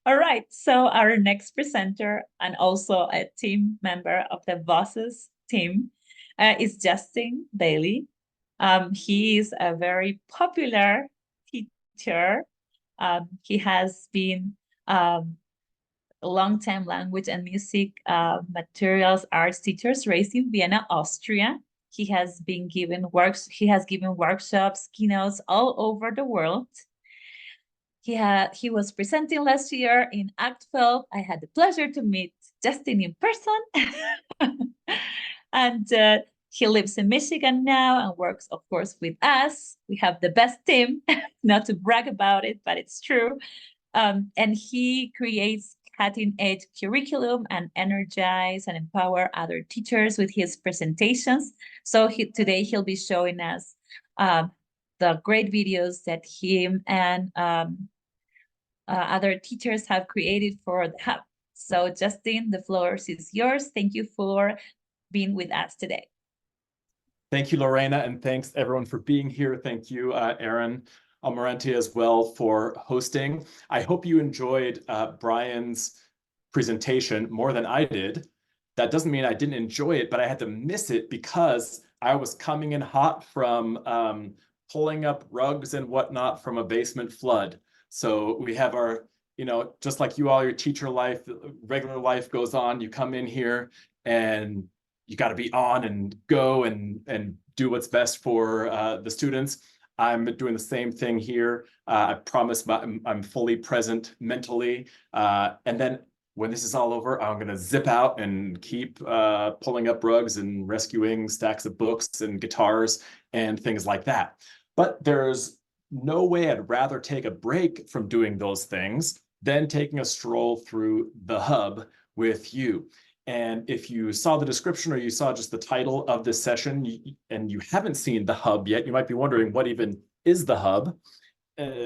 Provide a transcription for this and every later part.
All right, so our next presenter and also a team member of the Voces team is Justin Bailey. He is a very popular teacher. He has been a long-time language and music materials arts teachers raised in Vienna, Austria. He has given workshops, keynotes all over the world. He was presenting last year in Act 12. I had the pleasure to meet Justin in person. And he lives in Michigan now and works, of course, with us. We have the best team, not to brag about it, but it's true. And he creates cutting-edge curriculum and energize and empower other teachers with his presentations. So today he'll be showing us the great videos that him and other teachers have created for the Hub. So Justin, the floor is yours. Thank you for being with us today. Thank you, Lorena, and thanks everyone for being here. Thank you, Aaron Almirante as well for hosting. I hope you enjoyed Brian's presentation more than I did. That doesn't mean I didn't enjoy it, but I had to miss it because I was coming in hot from pulling up rugs and whatnot from a basement flood. So we have our, just like you all, your teacher life, regular life goes on. You come in here and you got to be on and go and do what's best for the students. I'm doing the same thing here. I promise I'm fully present mentally. And then when this is all over, I'm going to zip out and keep pulling up rugs and rescuing stacks of books and guitars and things like that. But there's no way I'd rather take a break from doing those things than taking a stroll through the Hub with you. And if you saw the description or you saw just the title of this session and you haven't seen the Hub yet, you might be wondering what even is the Hub,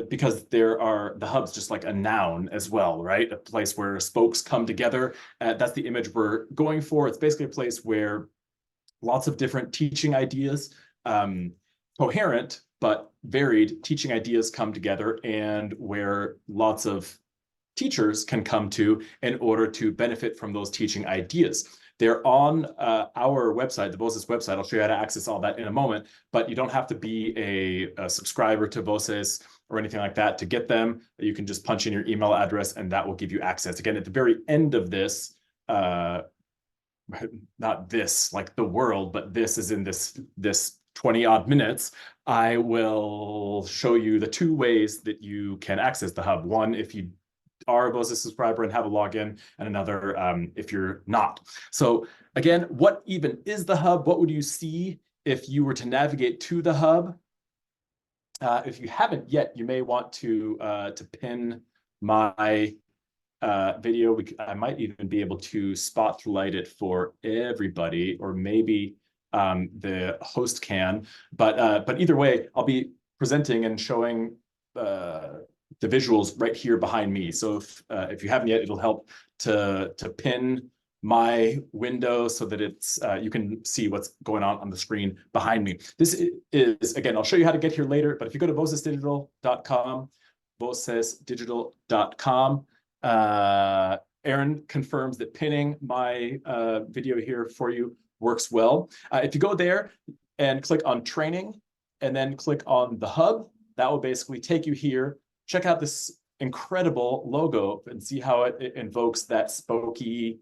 because the Hub's just like a noun as well, right? A place where spokes come together. That's the image we're going for. It's basically a place where lots of different teaching ideas, coherent but varied teaching ideas come together, and where lots of teachers can come to in order to benefit from those teaching ideas. They're on our website, the Voces website. I'll show you how to access all that in a moment, but you don't have to be a subscriber to Voces or anything like that to get them. You can just punch in your email address and that will give you access. Again, at the very end of this, not this like the world, but this is in this 20 odd minutes, I will show you the two ways that you can access the Hub. One, if you are a Voces subscriber and have a login, and another if you're not. So again, what even is the Hub? What would you see if you were to navigate to the Hub? If you haven't yet, you may want to pin my video. I might even be able to spotlight it for everybody, or maybe the host can. But either way, I'll be presenting and showing the visuals right here behind me. So if you haven't yet, it'll help to pin my window so that it's you can see what's going on the screen behind me. This is, again, I'll show you how to get here later, but if you go to vocesdigital.com, vocesdigital.com, Aaron confirms that pinning my video here for you works well. If you go there and click on training and then click on the Hub, that will basically take you here. Check out this incredible logo and see how it invokes that spokey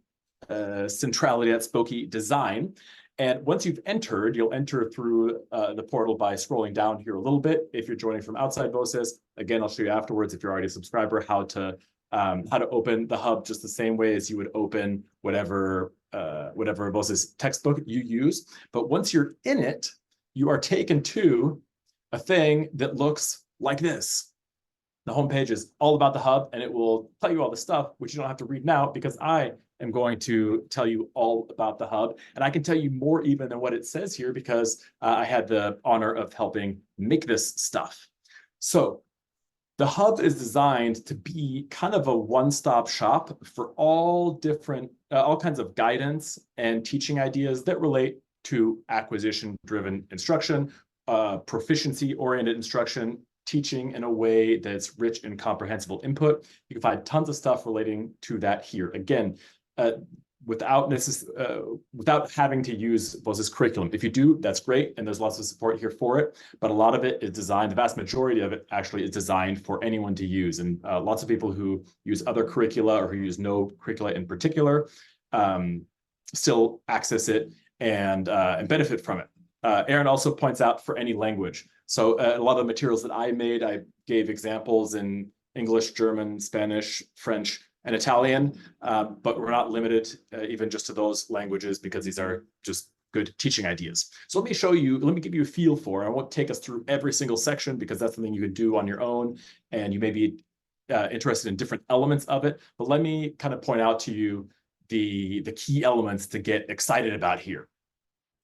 centrality, that spokey design. And once you've entered, you'll enter through the portal by scrolling down here a little bit. If you're joining from outside Voces, again, I'll show you afterwards, if you're already a subscriber, how to open the Hub just the same way as you would open whatever Voces textbook you use. But once you're in it, you are taken to a thing that looks like this. The homepage is all about the Hub, and it will tell you all the stuff, which you don't have to read now, because I am going to tell you all about the Hub. And I can tell you more even than what it says here, because I had the honor of helping make this stuff. So the Hub is designed to be kind of a one-stop shop for all kinds of guidance and teaching ideas that relate to acquisition-driven instruction, proficiency-oriented instruction, teaching in a way that's rich in comprehensible input. You can find tons of stuff relating to that here. Again, without having to use Voces curriculum. If you do, that's great, and there's lots of support here for it, but a lot of it is designed, the vast majority of it actually is designed for anyone to use, and lots of people who use other curricula or who use no curricula in particular still access it and benefit from it. Aaron also points out for any language. So a lot of the materials that I made, I gave examples in English, German, Spanish, French, and Italian, but we're not limited even just to those languages because these are just good teaching ideas. So let me give you a feel for it. I won't take us through every single section because that's something you can do on your own, and you may be interested in different elements of it, but let me kind of point out to you the key elements to get excited about here.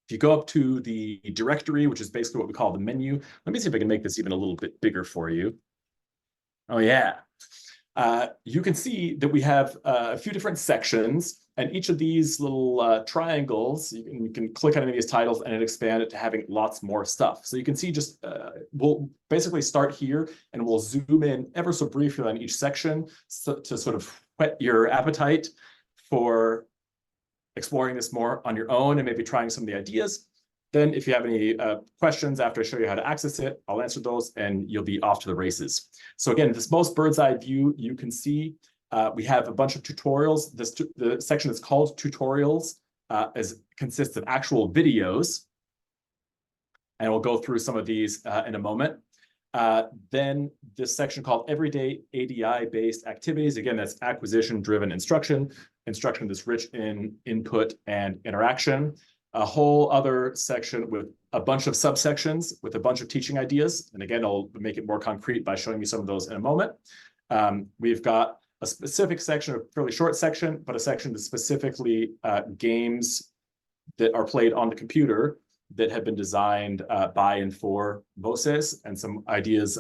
If you go up to the directory, which is basically what we call the menu, let me see if I can make this even a little bit bigger for you. Oh yeah. You can see that we have a few different sections, and each of these little triangles, you can click on any of these titles and it expand it to having lots more stuff. So you can see just, we'll basically start here and we'll zoom in ever so briefly on each section to sort of whet your appetite for exploring this more on your own and maybe trying some of the ideas. Then if you have any questions after I show you how to access it, I'll answer those and you'll be off to the races. So again, this most bird's eye view, you can see we have a bunch of tutorials. The section that's called tutorials consists of actual videos. And we'll go through some of these in a moment. Then this section called everyday ADI-based activities. Again, that's acquisition-driven instruction that's rich in input and interaction. A whole other section with a bunch of subsections with a bunch of teaching ideas. And again, I'll make it more concrete by showing you some of those in a moment. We've got a specific section, a fairly short section, but a section that's specifically games that are played on the computer that have been designed by and for Voces, and some ideas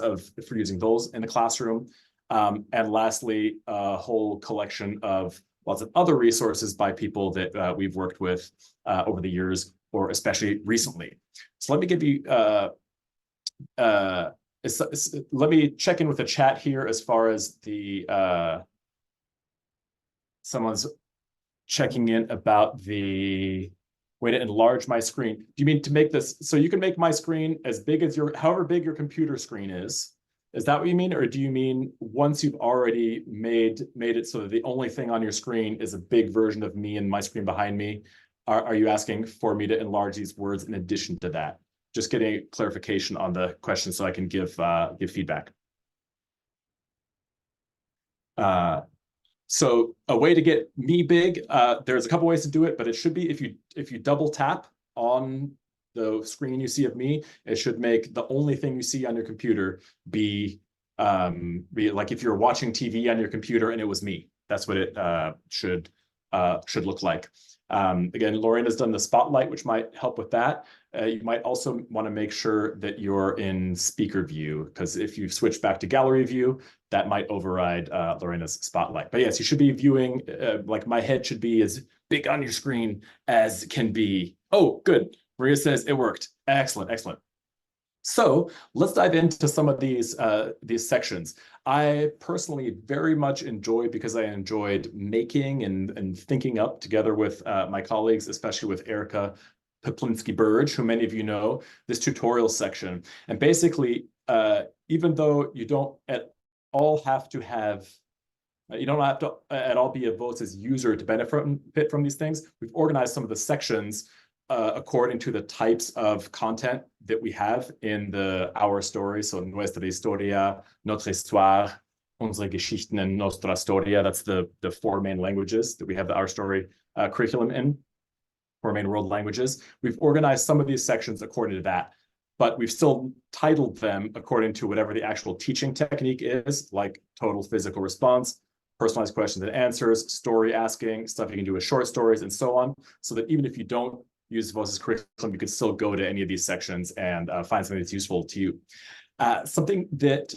for using those in the classroom. And lastly, a whole collection of lots of other resources by people that we've worked with over the years, or especially recently. So let me give you, let me check in with the chat here as far as the, someone's checking in about the way to enlarge my screen. Do you mean to make this, so you can make my screen as big as however big your computer screen is? Is that what you mean? Or do you mean once you've already made it so that the only thing on your screen is a big version of me and my screen behind me? Are you asking for me to enlarge these words in addition to that? Just getting clarification on the question so I can give feedback. So a way to get me big, there's a couple ways to do it, but it should be if you double tap on the screen you see of me, it should make the only thing you see on your computer be like if you're watching TV on your computer and it was me. That's what it should look like. Again, Lorena's done the spotlight, which might help with that. You might also want to make sure that you're in speaker view, because if you switch back to gallery view, that might override Lorena's spotlight. But yes, you should be viewing, like my head should be as big on your screen as can be. Oh, good. Maria says it worked. Excellent, excellent. So let's dive into some of these sections. I personally very much enjoyed, because I enjoyed making and thinking up together with my colleagues, especially with Erica Peplinsky-Burge, who many of you know, this tutorial section. And basically, even though you don't at all have to have, you don't have to at all be a Voces user to benefit from these things, we've organized some of the sections according to the types of content that we have in our story. So nuestra historia, notre histoire, unsere Geschichten, and nostra storia. That's the four main languages that we have the Our Story curriculum in, four main world languages. We've organized some of these sections according to that, but we've still titled them according to whatever the actual teaching technique is, like total physical response, personalized questions and answers, story asking, stuff you can do with short stories, and so on, so that even if you don't use Voces curriculum, you could still go to any of these sections and find something that's useful to you. Something that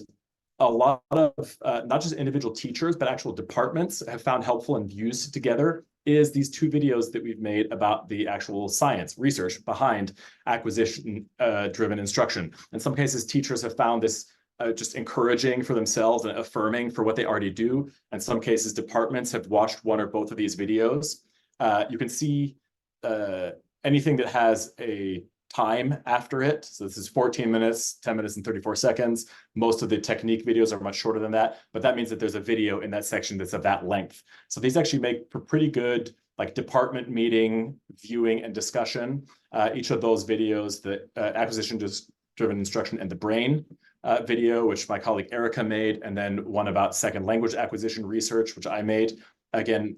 a lot of not just individual teachers, but actual departments have found helpful and used together is these two videos that we've made about the actual science research behind acquisition driven instruction. In some cases, teachers have found this just encouraging for themselves and affirming for what they already do. In some cases, departments have watched one or both of these videos. You can see anything that has a time after it. So this is 14 minutes, 10 minutes, and 34 seconds. Most of the technique videos are much shorter than that, but that means that there's a video in that section that's of that length. So these actually make for pretty good like department meeting, viewing, and discussion. Each of those videos, the acquisition-driven instruction and the brain video, which my colleague Erica made, and then one about second language acquisition research, which I made. Again,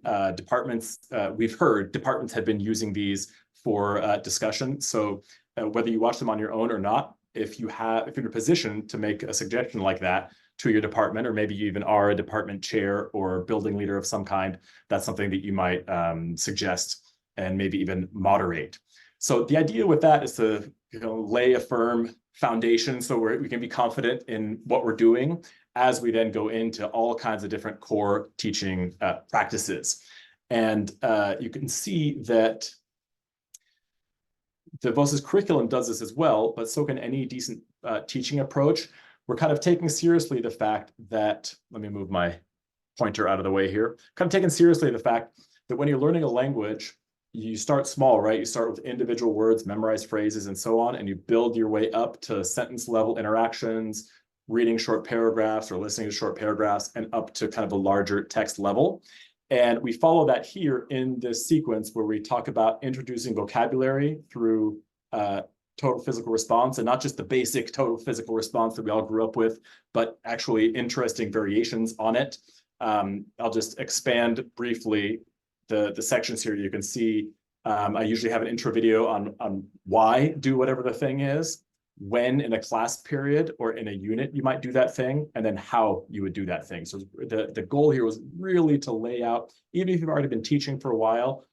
we've heard departments have been using these for discussion. So whether you watch them on your own or not, if you're in a position to make a suggestion like that to your department, or maybe you even are a department chair or building leader of some kind, that's something that you might suggest and maybe even moderate. So the idea with that is to lay a firm foundation so we can be confident in what we're doing as we then go into all kinds of different core teaching practices. And you can see that the Voces curriculum does this as well, but so can any decent teaching approach. We're kind of taking seriously the fact that, let me move my pointer out of the way here, kind of taking seriously the fact that when you're learning a language, you start small, right? You start with individual words, memorize phrases, and so on, and you build your way up to sentence level interactions, reading short paragraphs or listening to short paragraphs, and up to kind of a larger text level. And we follow that here in this sequence where we talk about introducing vocabulary through total physical response, and not just the basic total physical response that we all grew up with, but actually interesting variations on it. I'll just expand briefly the sections here. You can see I usually have an intro video on why do whatever the thing is, when in a class period or in a unit you might do that thing, and then how you would do that thing. So the goal here was really to lay out, even if you've already been teaching for a while,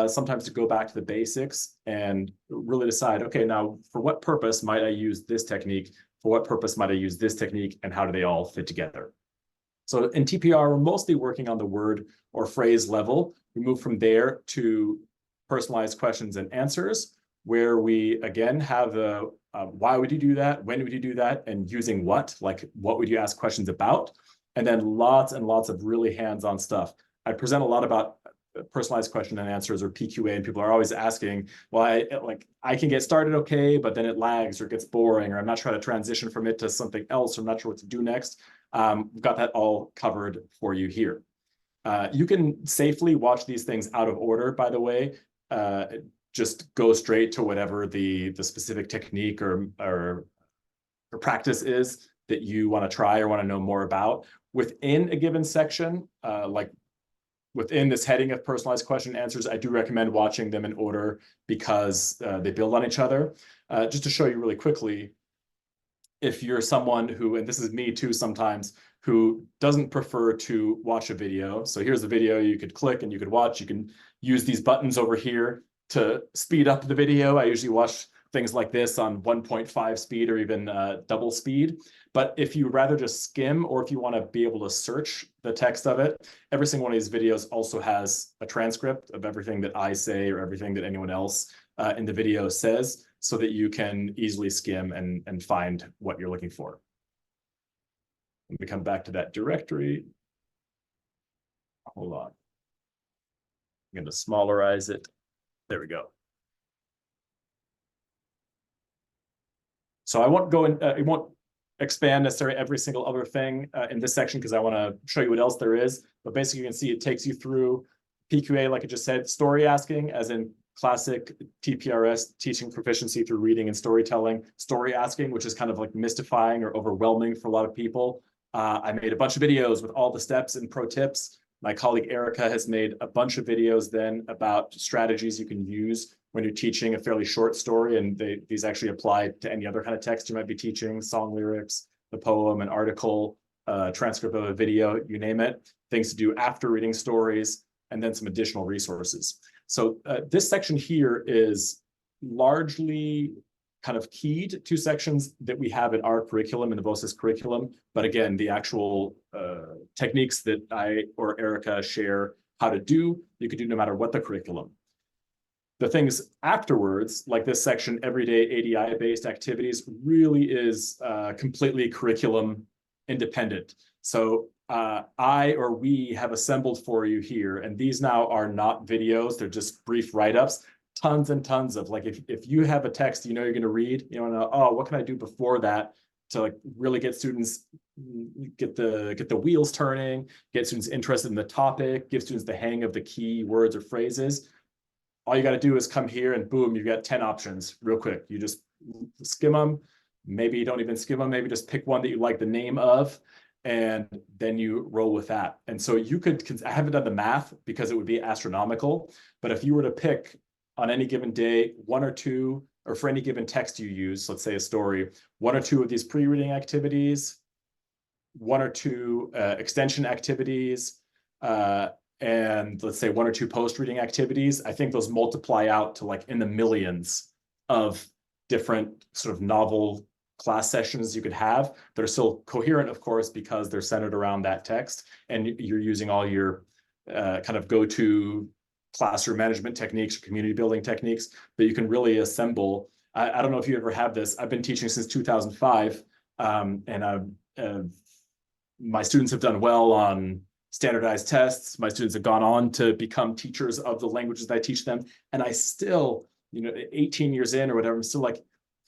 sometimes to go back to the basics and really decide, okay, now for what purpose might I use this technique? For what purpose might I use this technique? And how do they all fit together? So in TPR, we're mostly working on the word or phrase level. We move from there to personalized questions and answers, where we, again, have the why would you do that? When would you do that? And using what? Like, what would you ask questions about? And then lots and lots of really hands-on stuff. I present a lot about personalized question and answers, or PQA, and people are always asking, well, I can get started okay, but then it lags or gets boring, or I'm not trying to transition from it to something else, or I'm not sure what to do next. We've got that all covered for you here. You can safely watch these things out of order, by the way. Just go straight to whatever the specific technique or practice is that you want to try or want to know more about. Within a given section, like within this heading of personalized question and answers, I do recommend watching them in order because they build on each other. Just to show you really quickly, if you're someone who, and this is me too sometimes, who doesn't prefer to watch a video. So here's the video you could click and you could watch. You can use these buttons over here to speed up the video. I usually watch things like this on 1.5 speed or even double speed. But if you rather just skim, or if you want to be able to search the text of it, every single one of these videos also has a transcript of everything that I say or everything that anyone else in the video says, so that you can easily skim and find what you're looking for. Let me come back to that directory. Hold on. I'm going to smallerize it. There we go. So I won't go in, it won't expand necessarily every single other thing in this section, because I want to show you what else there is. But basically, you can see it takes you through PQA, like I just said, story asking, as in classic TPRS, teaching proficiency through reading and storytelling. Story asking, which is kind of like mystifying or overwhelming for a lot of people. I made a bunch of videos with all the steps and pro tips. My colleague Erica has made a bunch of videos then about strategies you can use when you're teaching a fairly short story, and these actually apply to any other kind of text you might be teaching, song lyrics, the poem, an article, transcript of a video, you name it, things to do after reading stories, and then some additional resources. So this section here is largely kind of keyed to sections that we have in our curriculum, in the Voces curriculum. But again, the actual techniques that I or Erica share how to do, you could do no matter what the curriculum. The things afterwards, like this section, everyday ADI-based activities, really is completely curriculum independent. So I or we have assembled for you here, and these now are not videos, they're just brief write-ups, tons and tons of, like, if you have a text you know you're going to read, you know, oh, what can I do before that to like really get students, get the wheels turning, get students interested in the topic, give students the hang of the key words or phrases. All you got to do is come here and boom, you've got 10 options real quick. You just skim them. Maybe you don't even skim them. Maybe just pick one that you like the name of, and then you roll with that. And so you could, I haven't done the math because it would be astronomical, but if you were to pick on any given day, one or two, or for any given text you use, let's say a story, one or two of these pre-reading activities, one or two extension activities, and let's say one or two post-reading activities, I think those multiply out to like in the millions of different sort of novel class sessions you could have that are still coherent, of course, because they're centered around that text, and you're using all your kind of go-to classroom management techniques or community building techniques, but you can really assemble. I don't know if you ever have this. I've been teaching since 2005, and my students have done well on standardized tests. My students have gone on to become teachers of the languages that I teach them. And I still, 18 years in or whatever, I'm still like,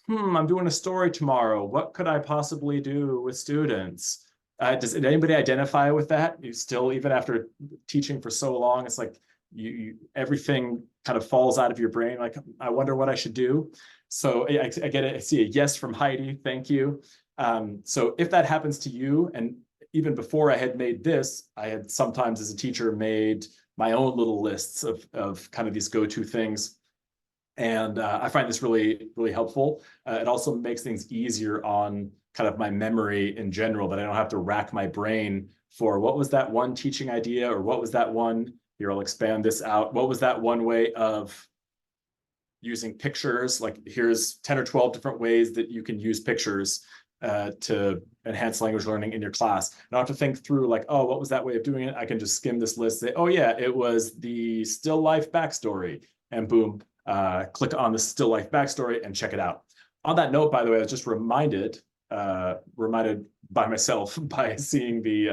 I'm doing a story tomorrow. What could I possibly do with students? Does anybody identify with that? You still, even after teaching for so long, it's like everything kind of falls out of your brain. Like, I wonder what I should do. So I get it. I see a yes from Heidi. Thank you. So if that happens to you, and even before I had made this, I had sometimes as a teacher made my own little lists of kind of these go-to things. And I find this really, really helpful. It also makes things easier on kind of my memory in general, that I don't have to rack my brain for what was that one teaching idea, or what was that one, here, I'll expand this out. What was that one way of using pictures? Like, here's 10 or 12 different ways that you can use pictures to enhance language learning in your class. I don't have to think through like, oh, what was that way of doing it? I can just skim this list, say, oh yeah, it was the still life backstory, and boom, click on the still life backstory and check it out. On that note, by the way, I was just reminded by myself by seeing these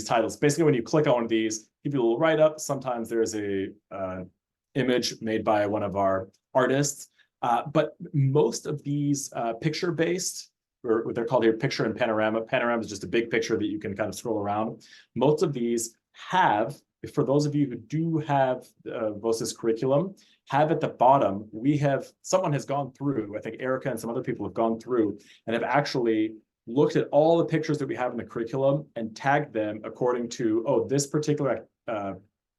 titles. Basically, when you click on one of these, give you a little write-up. Sometimes there's a image made by one of our artists. But most of these picture-based, or what they're called here, picture and panorama. Panorama is just a big picture that you can kind of scroll around. Most of these have, for those of you who do have Voces curriculum, have at the bottom, someone has gone through, I think Erica and some other people have gone through and have actually looked at all the pictures that we have in the curriculum and tagged them according to, oh, this particular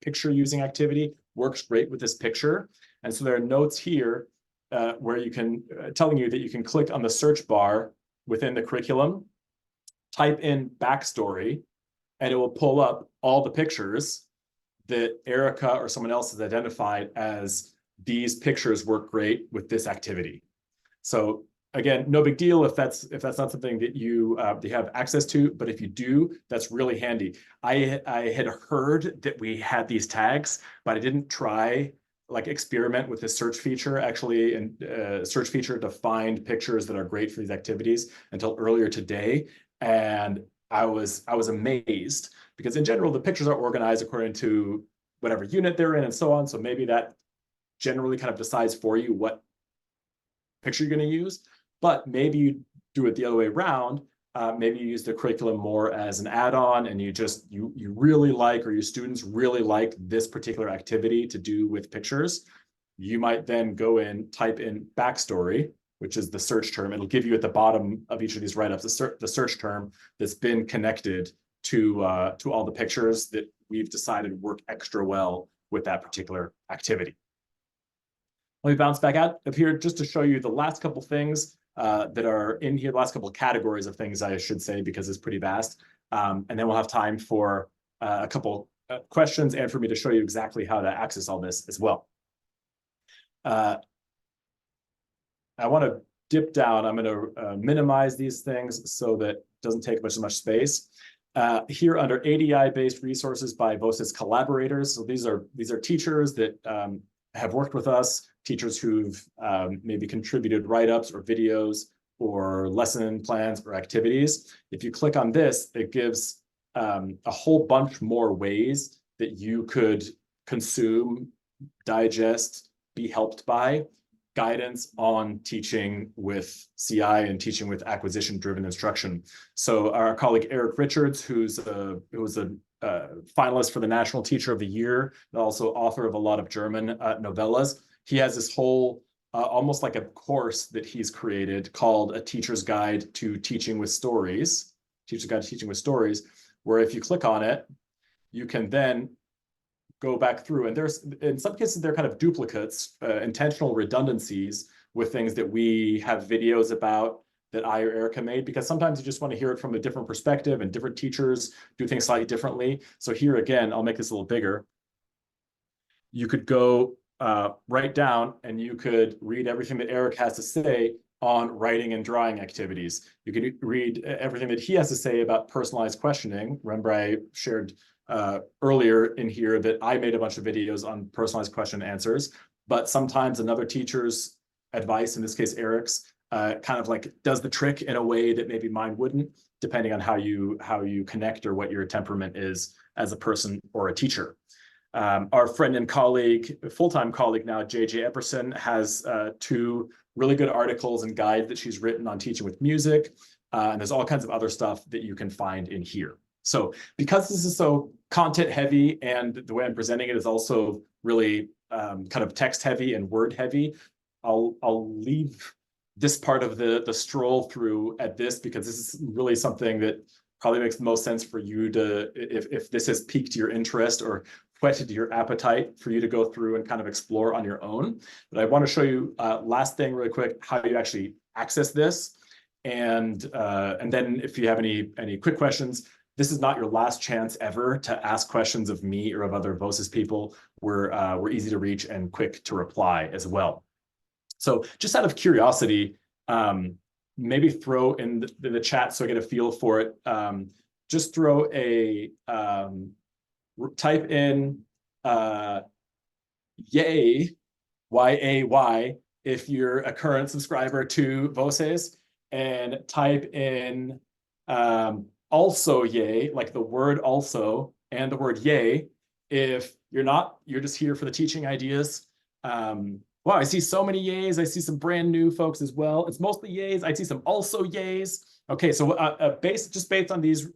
picture using activity works great with this picture. And so there are notes here where you can, telling you that you can click on the search bar within the curriculum, type in backstory, and it will pull up all the pictures that Erica or someone else has identified as these pictures work great with this activity. So again, no big deal if that's not something that you have access to, but if you do, that's really handy. I had heard that we had these tags, but I didn't try like experiment with the search feature actually, and search feature to find pictures that are great for these activities until earlier today. And I was amazed, because in general, the pictures are organized according to whatever unit they're in and so on. So maybe that generally kind of decides for you what picture you're going to use, but maybe you do it the other way around. Maybe you use the curriculum more as an add-on, and you really like, or your students really like this particular activity to do with pictures. You might then go in, type in backstory, which is the search term. It'll give you at the bottom of each of these write-ups the search term that's been connected to all the pictures that we've decided work extra well with that particular activity. Let me bounce back out of here just to show you the last couple things that are in here, the last couple of categories of things, I should say, because it's pretty vast. And then we'll have time for a couple questions and for me to show you exactly how to access all this as well. I want to dip down. I'm going to minimize these things so that it doesn't take as much space. Here under ADI-based resources by Voces collaborators. So these are teachers that have worked with us, teachers who've maybe contributed write-ups or videos or lesson plans or activities. If you click on this, it gives a whole bunch more ways that you could consume, digest, be helped by guidance on teaching with CI and teaching with acquisition-driven instruction. So our colleague Eric Richards, who was a finalist for the National Teacher of the Year, and also author of a lot of German novellas, he has this whole almost like a course that he's created called A Teacher's Guide to Teaching with Stories, Teacher's Guide to Teaching with Stories, where if you click on it, you can then go back through, and there's, in some cases, they're kind of duplicates, intentional redundancies with things that we have videos about that I or Erica made, because sometimes you just want to hear it from a different perspective, and different teachers do things slightly differently. So here again, I'll make this a little bigger. You could go right down and you could read everything that Eric has to say on writing and drawing activities. You could read everything that he has to say about personalized questioning. Remember, I shared earlier in here that I made a bunch of videos on personalized question answers, but sometimes another teacher's advice, in this case Eric's, kind of like does the trick in a way that maybe mine wouldn't, depending on how you connect or what your temperament is as a person or a teacher. Our friend and colleague, full-time colleague now, JJ Epperson, has 2 really good articles and guides that she's written on teaching with music, and there's all kinds of other stuff that you can find in here. So because this is so content heavy, and the way I'm presenting it is also really kind of text heavy and word heavy, I'll leave this part of the stroll through at this, because this is really something that probably makes the most sense for you to, if this has piqued your interest or whetted your appetite, for you to go through and kind of explore on your own. But I want to show you last thing really quick, how you actually access this. And then if you have any quick questions, this is not your last chance ever to ask questions of me or of other Voces people. We're easy to reach and quick to reply as well. So just out of curiosity, maybe throw in the chat so I get a feel for it. Just throw a, type in yay, Y-A-Y, if you're a current subscriber to Voces, and type in also yay, like the word also, and the word yay, if you're not, you're just here for the teaching ideas. Wow, I see so many yays. I see some brand new folks as well. It's mostly yays. I see some also yays. Okay, so just based on these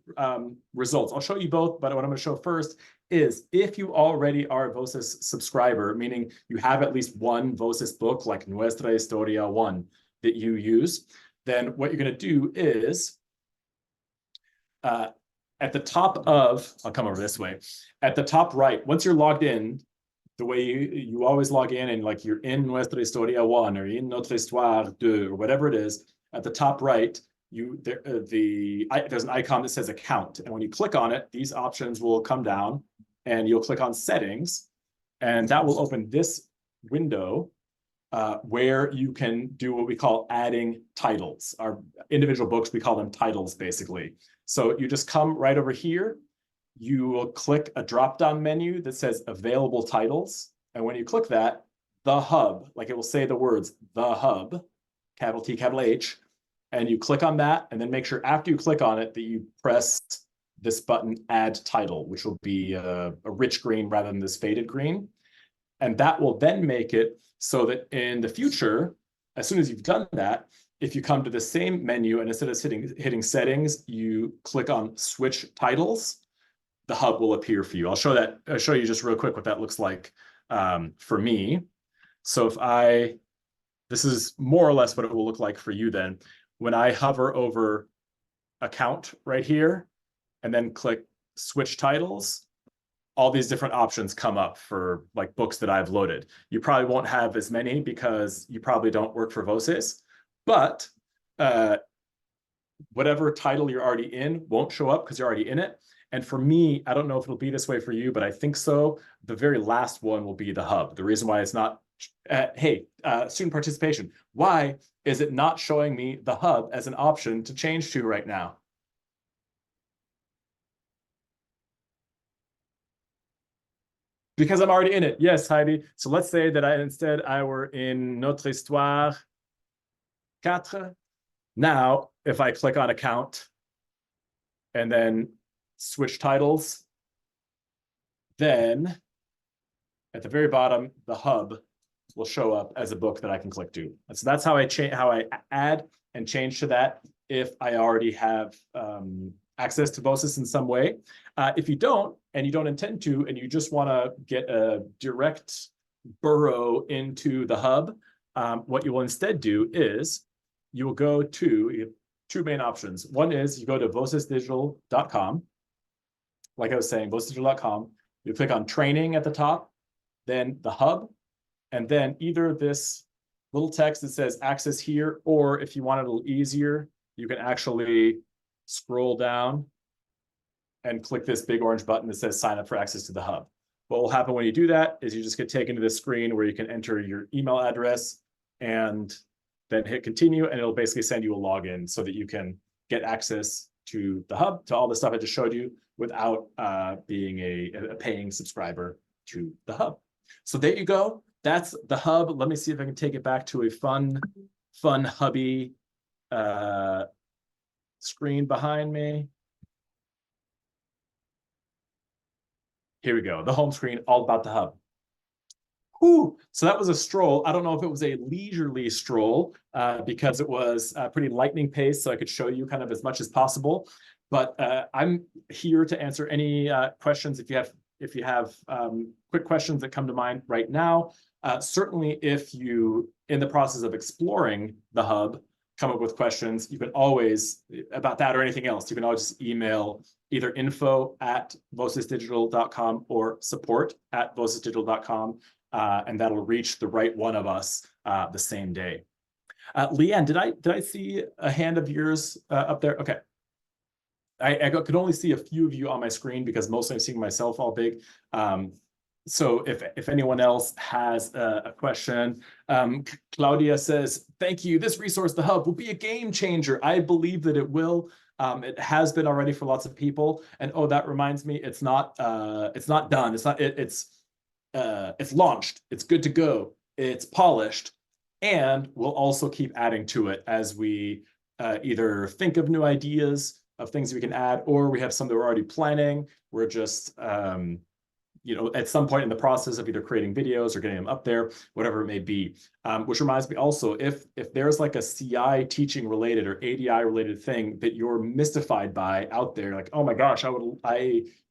results, I'll show you both, but what I'm going to show first is if you already are a Voces subscriber, meaning you have at least one Voces book, like Nuestra Historia 1, that you use, then what you're going to do is at the top of, I'll come over this way, at the top right, once you're logged in, the way you always log in, and like you're in Nuestra Historia 1 or in Notre Histoire 2 or whatever it is, at the top right, there's an icon that says account. And when you click on it, these options will come down and you'll click on settings, and that will open this window where you can do what we call adding titles. Our individual books, we call them titles basically. So you just come right over here, you will click a drop-down menu that says available titles. And when you click that, the hub, like it will say the words, the hub, capital T, capital H, and you click on that, and then make sure after you click on it that you press this button, add title, which will be a rich green rather than this faded green. And that will then make it so that in the future, as soon as you've done that, if you come to the same menu and instead of hitting settings, you click on switch titles, the hub will appear for you. I'll show you just real quick what that looks like for me. So this is more or less what it will look like for you then. When I hover over account right here and then click switch titles, all these different options come up for like books that I've loaded. You probably won't have as many because you probably don't work for Voces, but whatever title you're already in won't show up because you're already in it. And for me, I don't know if it'll be this way for you, but I think so. The very last one will be the hub. The reason why it's not, student participation. Why is it not showing me the hub as an option to change to right now? Because I'm already in it. Yes, Heidi. So let's say that I were in Notre Histoire 4. Now, if I click on account and then switch titles, then at the very bottom, the hub will show up as a book that I can click to. And so that's how I add and change to that if I already have access to Voces in some way. If you don't, and you don't intend to, and you just want to get a direct burrow into the hub, what you will instead do is you will go to, you have two main options. One is you go to vocesdigital.com. Like I was saying, vocesdigital.com. You click on training at the top, then the hub, and then either this little text that says access here, or if you want it a little easier, you can actually scroll down and click this big orange button that says sign up for access to the hub. What will happen when you do that is you just get taken to this screen where you can enter your email address and then hit continue, and it'll basically send you a login so that you can get access to the hub, to all the stuff I just showed you, without being a paying subscriber to the hub. So there you go. That's the hub. Let me see if I can take it back to a fun hubby screen behind me. Here we go. The home screen, all about the hub. Whew. So that was a stroll. I don't know if it was a leisurely stroll because it was pretty lightning paced, so I could show you kind of as much as possible. But I'm here to answer any questions if you have quick questions that come to mind right now. Certainly, if you, in the process of exploring the hub, come up with questions, you can always, about that or anything else, you can always just email either info@vocesdigital.com or support@vocesdigital.com, and that'll reach the right one of us the same day. Leanne, did I see a hand of yours up there? Okay. I could only see a few of you on my screen because mostly I'm seeing myself all big. So if anyone else has a question, Claudia says, thank you. This resource, the hub, will be a game changer. I believe that it will. It has been already for lots of people. And oh, that reminds me, it's not done. It's launched. It's good to go. It's polished. And we'll also keep adding to it as we either think of new ideas of things we can add, or we have some that we're already planning. We're just, at some point in the process of either creating videos or getting them up there, whatever it may be. Which reminds me also, if there's like a CI teaching related or ADI related thing that you're mystified by out there, like, oh my gosh,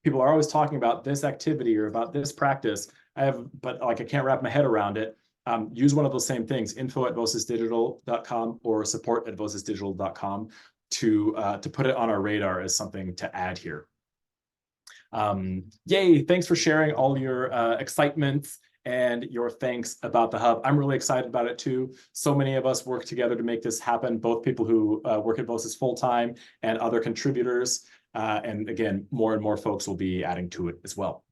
people are always talking about this activity or about this practice, but like I can't wrap my head around it. Use one of those same things, info@vocesdigital.com or support@vocesdigital.com to put it on our radar as something to add here. Yay, thanks for sharing all your excitement and your thanks about the hub. I'm really excited about it too. So many of us work together to make this happen, both people who work at Voces full-time and other contributors. And again, more and more folks will be adding to it as well.